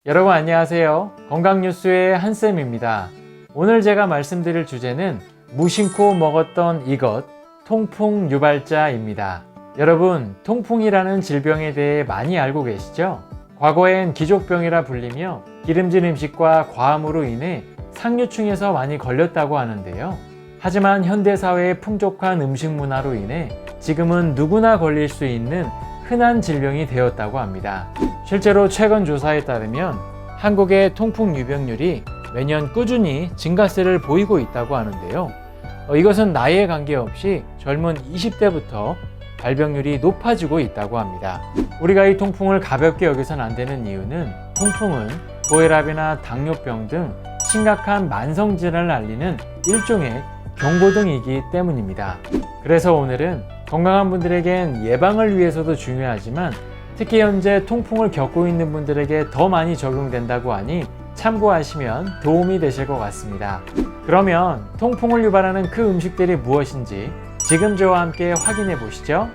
여러분 안녕하세요. 건강뉴스의 한쌤입니다. 오늘 제가 말씀드릴 주제는 무심코 먹었던 이것, 통풍 유발자입니다. 여러분, 통풍이라는 질병에 대해 많이 알고 계시죠? 과거엔 기족병이라 불리며 기름진 음식과 과음으로 인해 상류층에서 많이 걸렸다고 하는데요. 하지만 현대사회의 풍족한 음식 문화로 인해 지금은 누구나 걸릴 수 있는 흔한 질병이 되었다고 합니다. 실제로 최근 조사에 따르면 한국의 통풍 유병률이 매년 꾸준히 증가세를 보이고 있다고 하는데요. 이것은 나이에 관계없이 젊은 20대부터 발병률이 높아지고 있다고 합니다. 우리가 이 통풍을 가볍게 여기선 안 되는 이유는 통풍은 고혈압이나 당뇨병 등 심각한 만성질환을 알리는 일종의 경고등이기 때문입니다. 그래서 오늘은 건강한 분들에겐 예방을 위해서도 중요하지만 특히 현재 통풍을 겪고 있는 분들에게 더 많이 적용된다고 하니 참고하시면 도움이 되실 것 같습니다. 그러면 통풍을 유발하는 그 음식들이 무엇인지 지금 저와 함께 확인해 보시죠.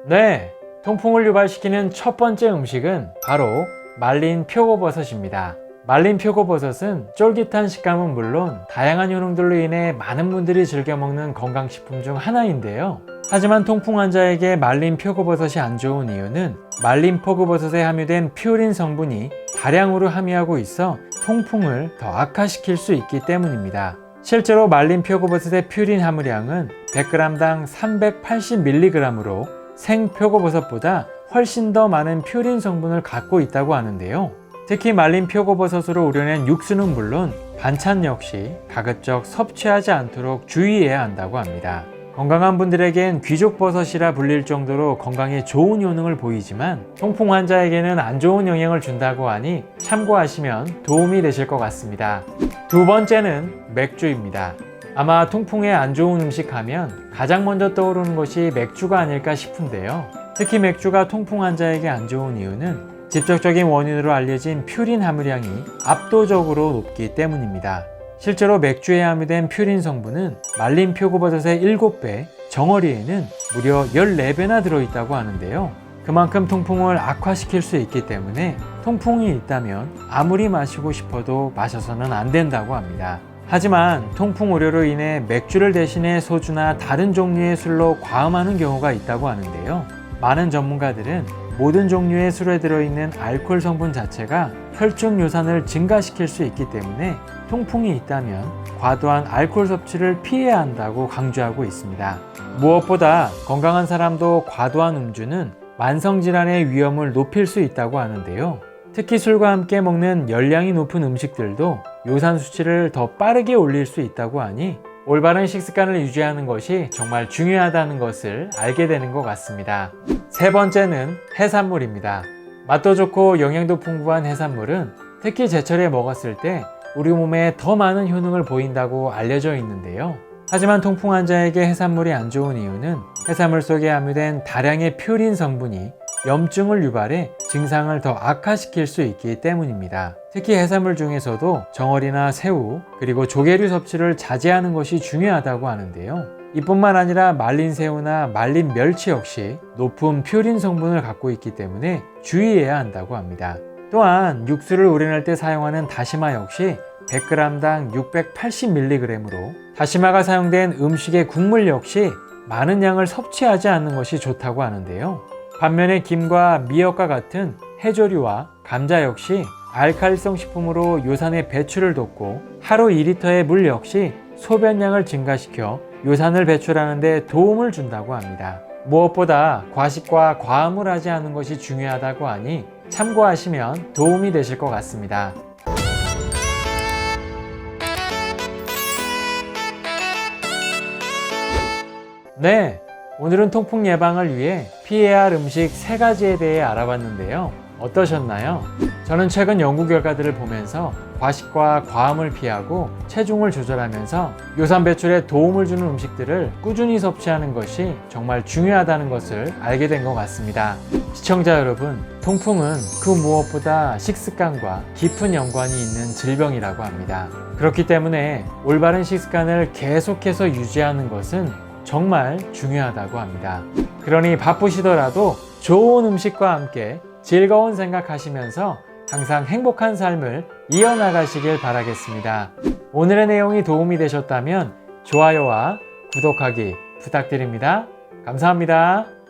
네, 통풍을 유발시키는 첫 번째 음식은 바로 말린 표고버섯입니다. 말린 표고버섯은 쫄깃한 식감은 물론 다양한 효능들로 인해 많은 분들이 즐겨 먹는 건강식품 중 하나인데요. 하지만 통풍 환자에게 말린 표고버섯이 안 좋은 이유는 말린 표고버섯에 함유된 퓨린 성분이 다량으로 함유하고 있어 통풍을 더 악화시킬 수 있기 때문입니다. 실제로 말린 표고버섯의 퓨린 함유량은 100g당 380mg으로 생 표고버섯보다 훨씬 더 많은 퓨린 성분을 갖고 있다고 하는데요. 특히 말린 표고버섯으로 우려낸 육수는 물론 반찬 역시 가급적 섭취하지 않도록 주의해야 한다고 합니다. 건강한 분들에겐 귀족버섯이라 불릴 정도로 건강에 좋은 효능을 보이지만 통풍 환자에게는 안 좋은 영향을 준다고 하니 참고하시면 도움이 되실 것 같습니다. 두 번째는 맥주입니다. 아마 통풍에 안 좋은 음식 하면 가장 먼저 떠오르는 것이 맥주가 아닐까 싶은데요. 특히 맥주가 통풍 환자에게 안 좋은 이유는 직접적인 원인으로 알려진 퓨린 함유량이 압도적으로 높기 때문입니다. 실제로 맥주에 함유된 퓨린 성분은 말린 표고버섯의 7배, 정어리에는 무려 14배나 들어있다고 하는데요. 그만큼 통풍을 악화시킬 수 있기 때문에 통풍이 있다면 아무리 마시고 싶어도 마셔서는 안 된다고 합니다. 하지만 통풍 우려로 인해 맥주를 대신해 소주나 다른 종류의 술로 과음하는 경우가 있다고 하는데요. 많은 전문가들은 모든 종류의 술에 들어있는 알코올 성분 자체가 혈중 요산을 증가시킬 수 있기 때문에 통풍이 있다면 과도한 알코올 섭취를 피해야 한다고 강조하고 있습니다. 무엇보다 건강한 사람도 과도한 음주는 만성질환의 위험을 높일 수 있다고 하는데요. 특히 술과 함께 먹는 열량이 높은 음식들도 요산 수치를 더 빠르게 올릴 수 있다고 하니 올바른 식습관을 유지하는 것이 정말 중요하다는 것을 알게 되는 것 같습니다. 세 번째는 해산물입니다. 맛도 좋고 영양도 풍부한 해산물은 특히 제철에 먹었을 때 우리 몸에 더 많은 효능을 보인다고 알려져 있는데요. 하지만 통풍 환자에게 해산물이 안 좋은 이유는 해산물 속에 함유된 다량의 퓨린 성분이 염증을 유발해 증상을 더 악화시킬 수 있기 때문입니다. 특히 해산물 중에서도 정어리나 새우 그리고 조개류 섭취를 자제하는 것이 중요하다고 하는데요. 이뿐만 아니라 말린 새우나 말린 멸치 역시 높은 퓨린 성분을 갖고 있기 때문에 주의해야 한다고 합니다. 또한 육수를 우려낼 때 사용하는 다시마 역시 100g당 680mg으로 다시마가 사용된 음식의 국물 역시 많은 양을 섭취하지 않는 것이 좋다고 하는데요. 반면에 김과 미역과 같은 해조류와 감자 역시 알칼리성 식품으로 요산의 배출을 돕고 하루 2리터의 물 역시 소변량을 증가시켜 요산을 배출하는 데 도움을 준다고 합니다. 무엇보다 과식과 과음을 하지 않는 것이 중요하다고 하니 참고하시면 도움이 되실 것 같습니다. 네, 오늘은 통풍 예방을 위해 피해야 할 음식 3가지에 대해 알아봤는데요. 어떠셨나요? 저는 최근 연구 결과들을 보면서 과식과 과음을 피하고 체중을 조절하면서 요산 배출에 도움을 주는 음식들을 꾸준히 섭취하는 것이 정말 중요하다는 것을 알게 된 것 같습니다. 시청자 여러분, 통풍은 그 무엇보다 식습관과 깊은 연관이 있는 질병이라고 합니다. 그렇기 때문에 올바른 식습관을 계속해서 유지하는 것은 정말 중요하다고 합니다. 그러니 바쁘시더라도 좋은 음식과 함께 즐거운 생각하시면서 항상 행복한 삶을 이어나가시길 바라겠습니다. 오늘의 내용이 도움이 되셨다면 좋아요와 구독하기 부탁드립니다. 감사합니다.